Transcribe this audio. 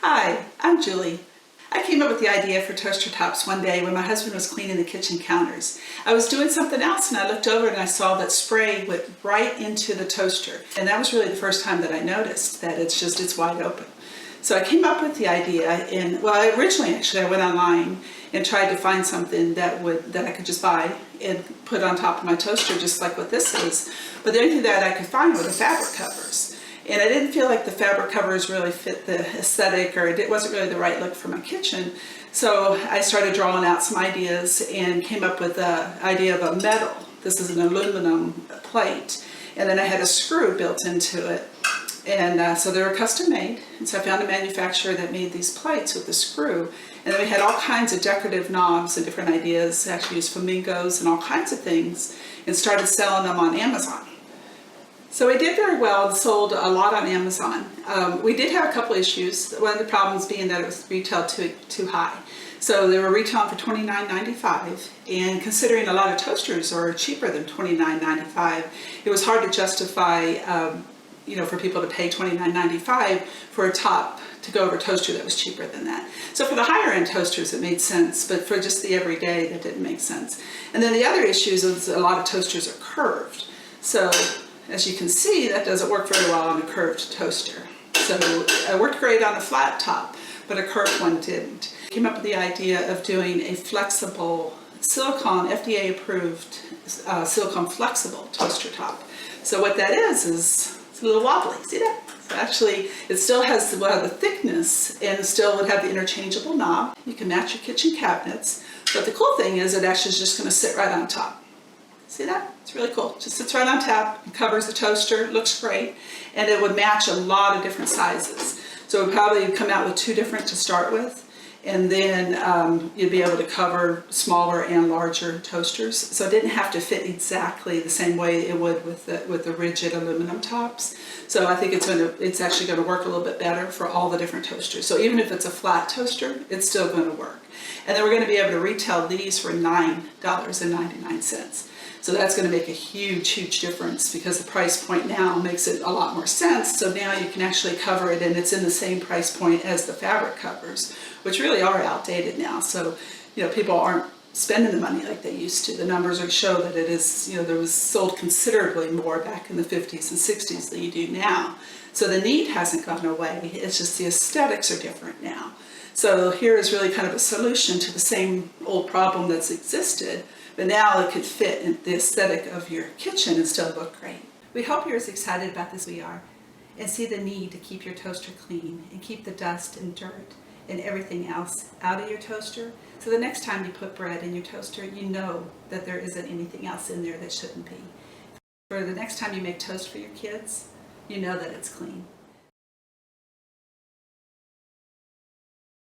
Hi, I'm Julie. I came up with the idea for toaster tops one day when my husband was cleaning the kitchen counters. I was doing something else and I looked over and I saw that spray went right into the toaster. And that was really the first time that I noticed that it's wide open. So I came up with the idea and, originally I went online and tried to find something that I could just buy and put on top of my toaster just like what this is. But the only thing that I could find were the fabric covers. And I didn't feel like the fabric covers really fit the aesthetic, or it wasn't really the right look for my kitchen. So I started drawing out some ideas and came up with the idea of a metal. This is an aluminum plate. And then I had a screw built into it. And so they were custom made. And so I found a manufacturer that made these plates with the screw. And then we had all kinds of decorative knobs and different ideas. I actually used flamingos and all kinds of things and started selling them on Amazon. So we did very well and sold a lot on Amazon. We did have a couple issues. One of the problems being that it was retailed too high. So they were retailing for $29.95, and considering a lot of toasters are cheaper than $29.95, it was hard to justify, for people to pay $29.95 for a top to go over toaster that was cheaper than that. So for the higher end toasters it made sense, but for just the everyday that didn't make sense. And then the other issues is a lot of toasters are curved. So as you can see, that doesn't work very well on a curved toaster. So it worked great on a flat top, but a curved one didn't. Came up with the idea of doing a flexible silicone, FDA approved silicone flexible toaster top. So what that is it's a little wobbly, see that? So actually it still has the thickness and it still would have the interchangeable knob. You can match your kitchen cabinets, but the cool thing is it actually is just going to sit right on top. See that? It's really cool. Just sits right on top, covers the toaster, looks great, and it would match a lot of different sizes. So it would probably come out with 2 different to start with, and then you'd be able to cover smaller and larger toasters. So it didn't have to fit exactly the same way it would with the rigid aluminum tops. So I think it's actually going to work a little bit better for all the different toasters. So even if it's a flat toaster, it's still going to work. And then we're going to be able to retail these for $9.99. So that's going to make a huge, huge difference because the price point now makes it a lot more sense. So now you can actually cover it and it's in the same price point as the fabric covers, which really are outdated now. So, people aren't spending the money like they used to. The numbers show that it is, there was sold considerably more back in the 50s and 60s than you do now. So the need hasn't gone away. It's just the aesthetics are different now. So here is really kind of a solution to the same old problem that's existed, but now it could fit in the aesthetic of your kitchen and still look great. We hope you're as excited about this as we are and see the need to keep your toaster clean and keep the dust and dirt and everything else out of your toaster. So the next time you put bread in your toaster, you know that there isn't anything else in there that shouldn't be. For the next time you make toast for your kids, you know that it's clean.